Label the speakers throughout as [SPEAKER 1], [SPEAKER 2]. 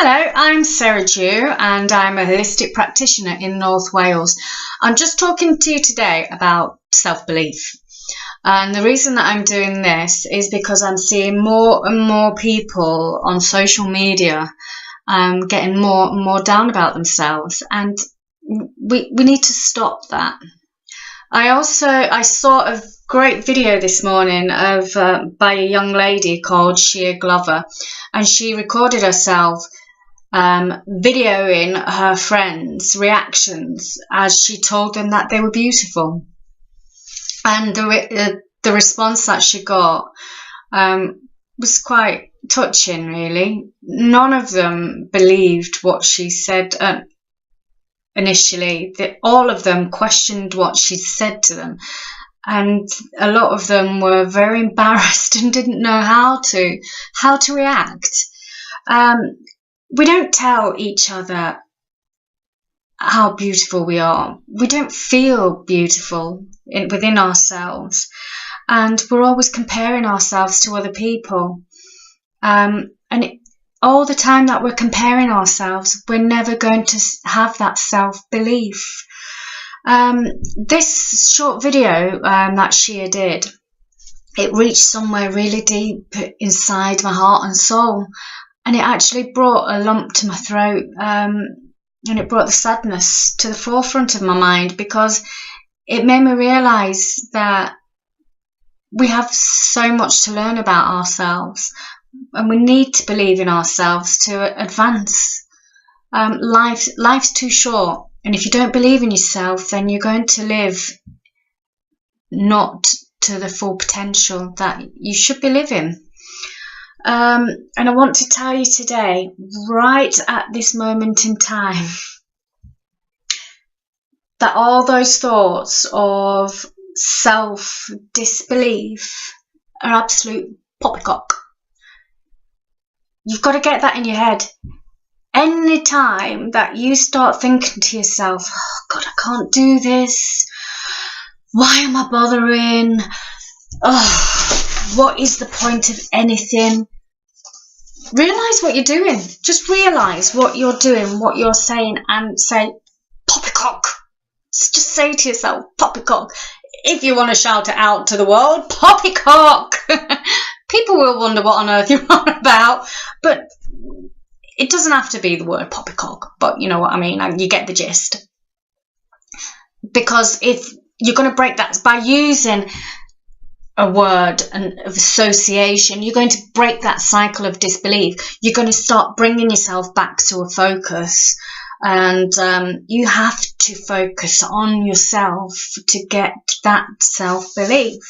[SPEAKER 1] Hello, I'm Sarah Jew and I'm a holistic practitioner in North Wales. I'm just talking to you today about self-belief. And the reason that I'm doing this is because I'm seeing more and more people on social media getting more and more down about themselves, and we need to stop that. I saw a great video this morning by a young lady called Shea Glover, and she recorded herself videoing her friends' reactions as she told them that they were beautiful. And the response that she got was quite touching, really. None of them believed what she said initially. All of them questioned what she said to them, and a lot of them were very embarrassed and didn't know how to react. We don't tell each other how beautiful we are. We don't feel beautiful within ourselves, and we're always comparing ourselves to other people. All the time that we're comparing ourselves, we're never going to have that self-belief. This short video that Shea did, it reached somewhere really deep inside my heart and soul, and it actually brought a lump to my throat, and it brought the sadness to the forefront of my mind, because it made me realise that we have so much to learn about ourselves, and we need to believe in ourselves to advance. Life's too short, and if you don't believe in yourself, then you're going to live not to the full potential that you should be living. And I want to tell you today, right at this moment in time, that all those thoughts of self-disbelief are absolute poppycock. You've got to get that in your head. Any time that you start thinking to yourself, oh God, I can't do this. Why am I bothering? Oh, what is the point of anything? Realise what you're doing. Just realise what you're doing, what you're saying, and say, poppycock. Just say to yourself, poppycock. If you want to shout it out to the world, poppycock. People will wonder what on earth you're on about, but it doesn't have to be the word poppycock, but you know what I mean, you get the gist. Because if you're going to break that by using a word and of association, you're going to break that cycle of disbelief. You're going to start bringing yourself back to a focus, and you have to focus on yourself to get that self-belief.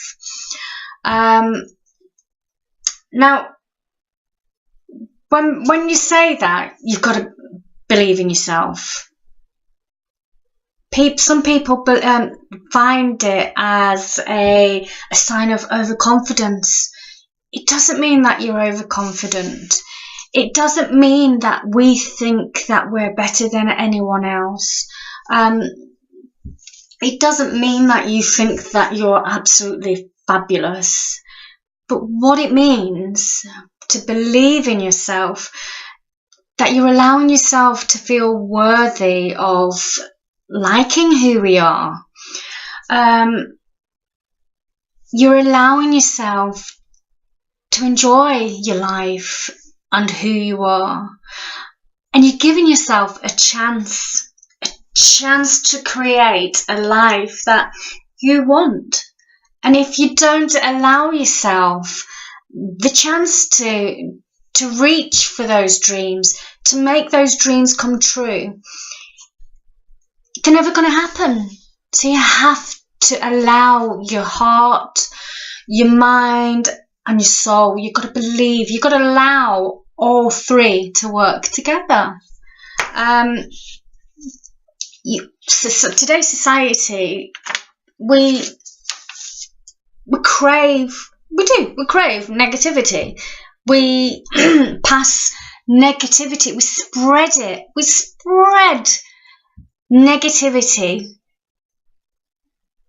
[SPEAKER 1] Now, when you say that, you've got to believe in yourself. Some people find it as a sign of overconfidence. It doesn't mean that you're overconfident. It doesn't mean that we think that we're better than anyone else. It doesn't mean that you think that you're absolutely fabulous. But what it means to believe in yourself, that you're allowing yourself to feel worthy of liking who we are. You're allowing yourself to enjoy your life and who you are. And you're giving yourself a chance to create a life that you want. And if you don't allow yourself the chance to reach for those dreams, to make those dreams come true, they're never going to happen. So you have to allow your heart, your mind, and your soul. You've got to believe. You've got to allow all three to work together. Today's society, we crave negativity. We pass negativity. We spread it. We spread negativity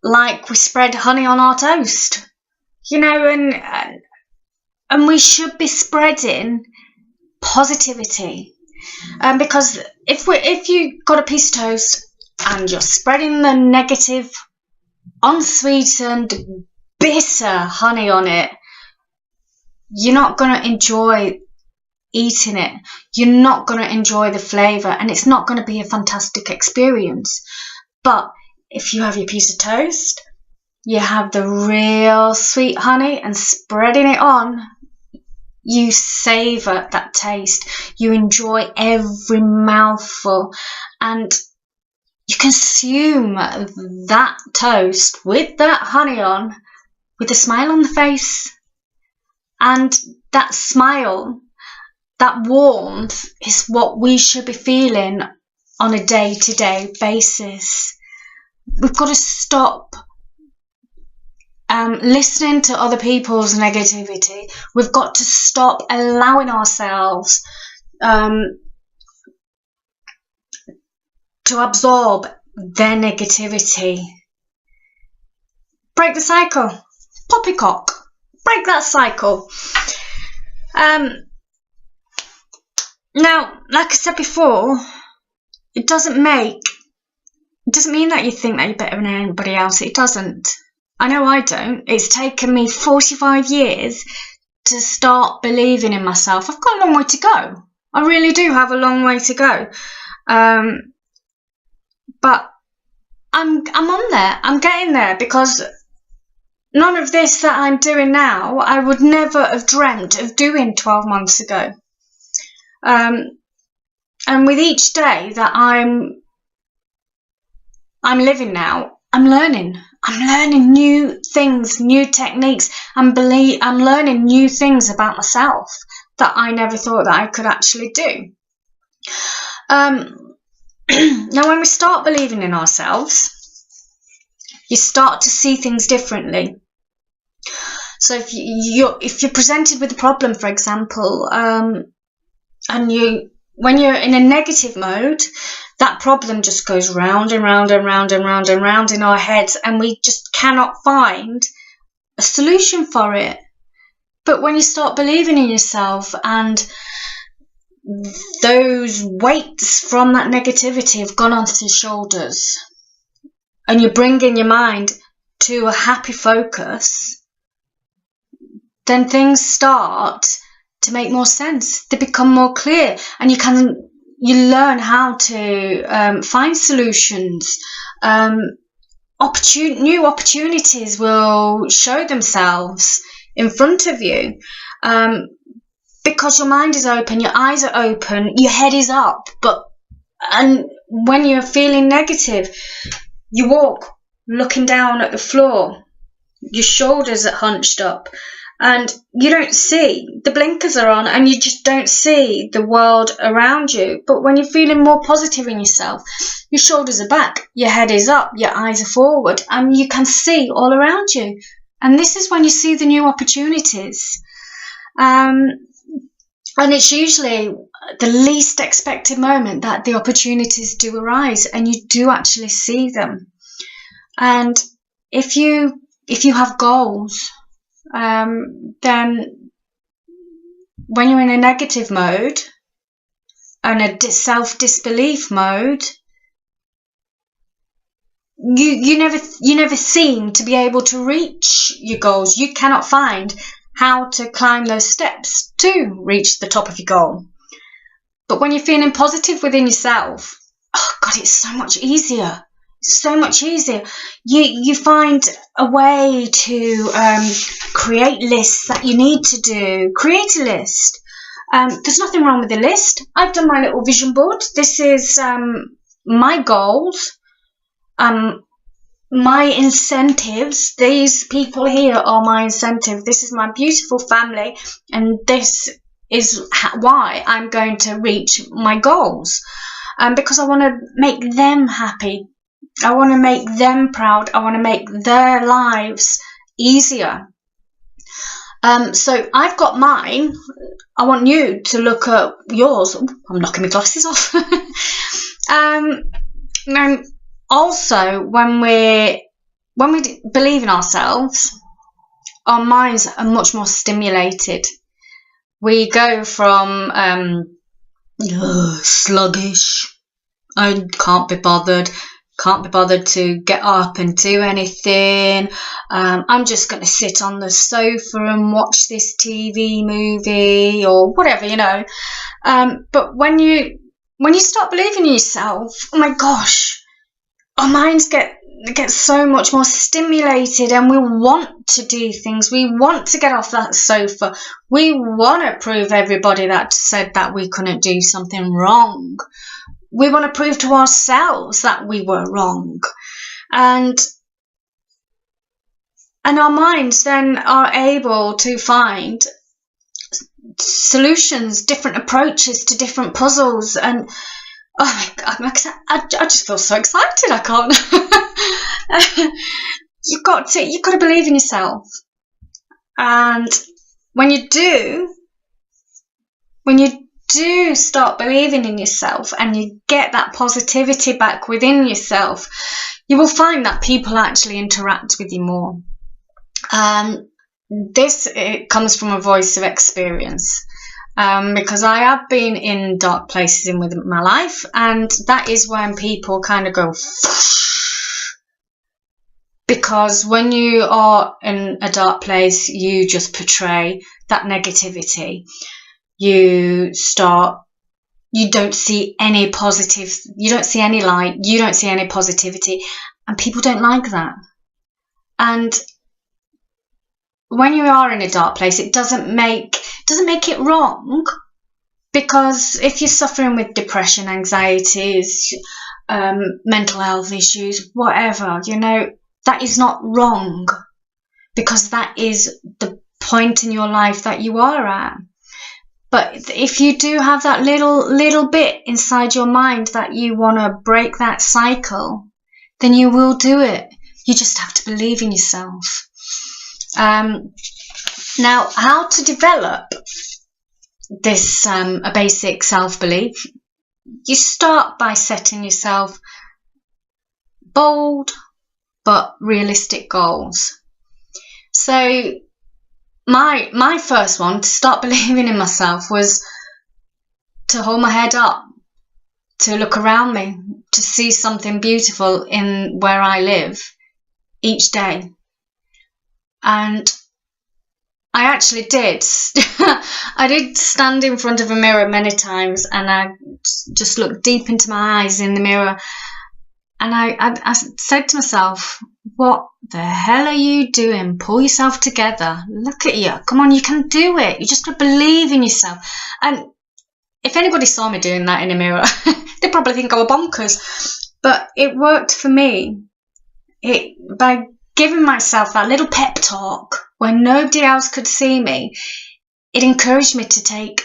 [SPEAKER 1] like we spread honey on our toast, and we should be spreading positivity. Because if you got a piece of toast and you're spreading the negative, unsweetened, bitter honey on it, you're not going to enjoy eating it. You're not going to enjoy the flavour, and it's not going to be a fantastic experience. But if you have your piece of toast, you have the real sweet honey and spreading it on, you savour that taste. You enjoy every mouthful, and you consume that toast with that honey on with a smile on the face. And that smile, that warmth, is what we should be feeling on a day-to-day basis. We've got to stop listening to other people's negativity. We've got to stop allowing ourselves to absorb their negativity. Break the cycle. Poppycock. Break that cycle. Now, like I said before, it doesn't mean that you think that you're better than anybody else. It doesn't. I know I don't. It's taken me 45 years to start believing in myself. I've got a long way to go. I really do have a long way to go. But I'm on there. I'm getting there, because none of this that I'm doing now, I would never have dreamt of doing 12 months ago. And with each day that I'm living now, I'm learning. I'm learning new things, new techniques. I'm learning new things about myself that I never thought that I could actually do. Now, when we start believing in ourselves, you start to see things differently. So if you're presented with a problem, for example, and when you're in a negative mode, that problem just goes round and round and round and round and round in our heads, and we just cannot find a solution for it. But when you start believing in yourself, and those weights from that negativity have gone onto your shoulders, and you're bringing your mind to a happy focus, then things start to make more sense. They become more clear, and you learn how to find solutions. New opportunities will show themselves in front of you, because your mind is open, your eyes are open, your head is up. And when you're feeling negative, you walk looking down at the floor, your shoulders are hunched up, and you don't see, the blinkers are on, and you just don't see the world around you. But when you're feeling more positive in yourself, your shoulders are back, your head is up, your eyes are forward, and you can see all around you. And this is when you see the new opportunities. And it's usually the least expected moment that the opportunities do arise, and you do actually see them. And if you have goals, then when you're in a negative mode and a self-disbelief mode, you never seem to be able to reach your goals. You cannot find how to climb those steps to reach the top of your goal. But when you're feeling positive within yourself, oh God, it's so much easier. So much easier. You find a way to create lists that you need to do. Create a list. There's nothing wrong with the list. I've done my little vision board. This is my goals, my incentives. These people here are my incentive. This is my beautiful family, and this is why I'm going to reach my goals. Because I want to make them happy. I want to make them proud. I want to make their lives easier. So I've got mine. I want you to look at yours. Ooh, I'm knocking my glasses off. Now, also, when we believe in ourselves, our minds are much more stimulated. We go from sluggish. I can't be bothered. Can't be bothered to get up and do anything. I'm just going to sit on the sofa and watch this TV movie or whatever, you know. But when you start believing in yourself, oh my gosh, our minds get so much more stimulated, and we want to do things. We want to get off that sofa. We want to prove everybody that said that we couldn't do something wrong. We want to prove to ourselves that we were wrong. And our minds then are able to find solutions, different approaches to different puzzles. And oh my God, I just feel so excited. I can't. You've got to believe in yourself. And when you do start believing in yourself and you get that positivity back within yourself, you will find that people actually interact with you more. It comes from a voice of experience, because I have been in dark places in with my life, and that is when people kind of go because when you are in a dark place, you just portray that negativity. You don't see any positive, you don't see any light, you don't see any positivity, and people don't like that. And when you are in a dark place, it doesn't make it wrong, because if you're suffering with depression, anxieties, mental health issues, whatever, you know, that is not wrong, because that is the point in your life that you are at. But if you do have that little bit inside your mind that you want to break that cycle, then you will do it. You just have to believe in yourself. Now, how to develop this a basic self-belief? You start by setting yourself bold but realistic goals. So my first one to start believing in myself was to hold my head up, to look around me, to see something beautiful in where I live each day. And I actually did. I did stand in front of a mirror many times, and I just looked deep into my eyes in the mirror, and I said to myself, what the hell are you doing? Pull yourself together. Look at you. Come on, you can do it. You just got to believe in yourself. And if anybody saw me doing that in a mirror, they'd probably think I were bonkers. But it worked for me. By giving myself that little pep talk when nobody else could see me, it encouraged me to take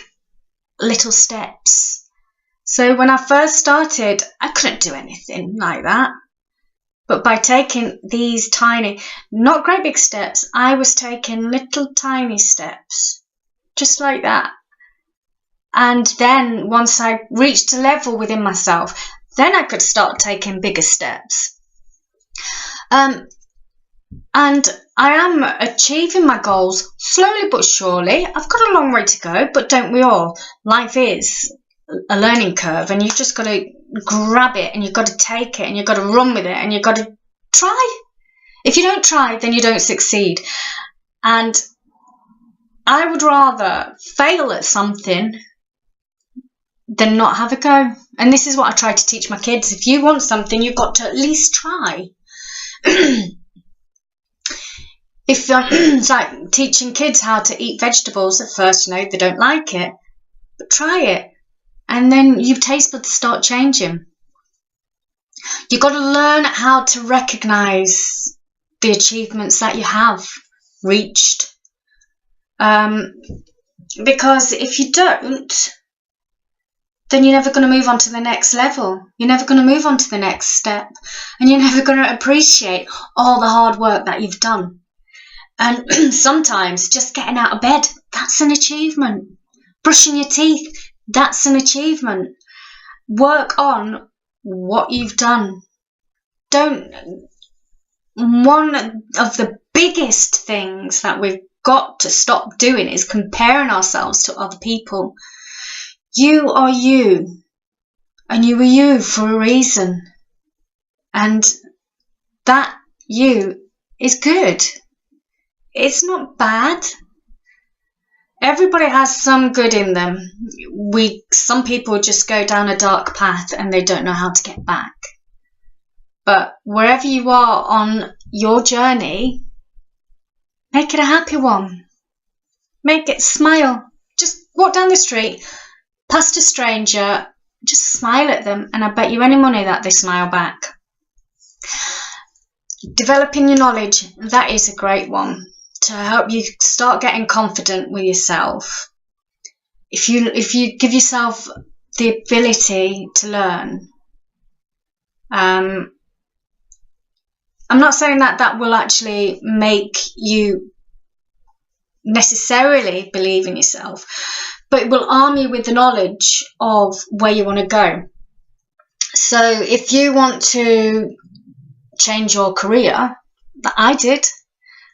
[SPEAKER 1] little steps. So when I first started, I couldn't do anything like that. But by taking these tiny, not great big steps, I was taking little tiny steps, just like that. And then once I reached a level within myself, then I could start taking bigger steps. And I am achieving my goals slowly but surely. I've got a long way to go, but don't we all? Life is a learning curve, and you've just got to grab it, and you've got to take it, and you've got to run with it, and you've got to try. If you don't try, then you don't succeed. And I would rather fail at something than not have a go. And this is what I try to teach my kids. If you want something, you've got to at least try. It's like teaching kids how to eat vegetables. At first, you know, they don't like it, but try it, and then your taste buds start changing. You've got to learn how to recognise the achievements that you have reached, because if you don't, then you're never going to move on to the next level. You're never going to move on to the next step, and you're never going to appreciate all the hard work that you've done. And sometimes just getting out of bed, that's an achievement. Brushing your teeth, that's an achievement. Work on what you've done. One of the biggest things that we've got to stop doing is comparing ourselves to other people. You are you, and you are you for a reason. And that you is good. It's not bad. Everybody has some good in them. Some people just go down a dark path and they don't know how to get back. But wherever you are on your journey, make it a happy one. Make it smile. Just walk down the street, past a stranger, just smile at them, and I bet you any money that they smile back. Developing your knowledge, that is a great one to help you start getting confident with yourself. If you give yourself the ability to learn, I'm not saying that will actually make you necessarily believe in yourself, but it will arm you with the knowledge of where you want to go. So if you want to change your career, that I did.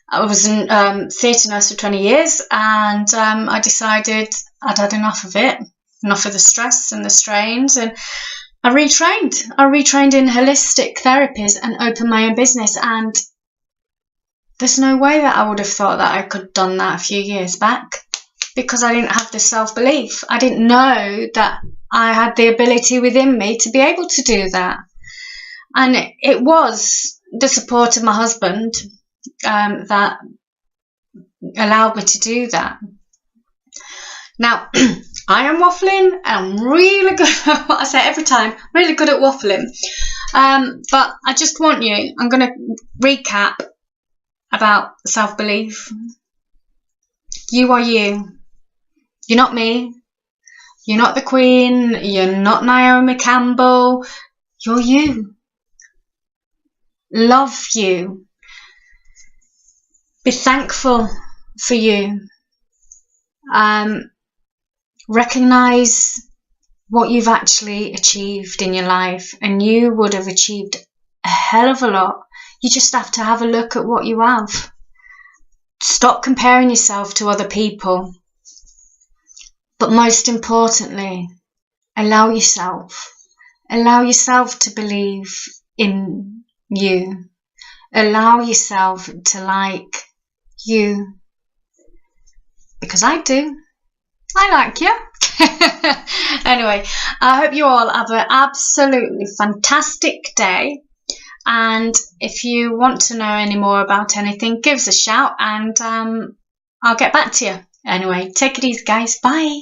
[SPEAKER 1] I was in theatre nurse for 20 years, and I decided I'd had enough of it, enough of the stress and the strains, and I retrained. I retrained in holistic therapies and opened my own business, and there's no way that I would have thought that I could have done that a few years back, because I didn't have the self-belief. I didn't know that I had the ability within me to be able to do that. And it was the support of my husband that allowed me to do that. Now, I am waffling, and I'm really good at what I say every time, really good at waffling. But I just want you, I'm going to recap about self-belief. You are you. You're not me. You're not the Queen. You're not Naomi Campbell. You're you. Love you. Be thankful for you. Recognize what you've actually achieved in your life, and you would have achieved a hell of a lot. You just have to have a look at what you have. Stop comparing yourself to other people. But most importantly, allow yourself to believe in you. Allow yourself to like you. Because I do. I like you. Anyway, I hope you all have an absolutely fantastic day. And if you want to know any more about anything, give us a shout, and I'll get back to you. Anyway, take it easy, guys. Bye.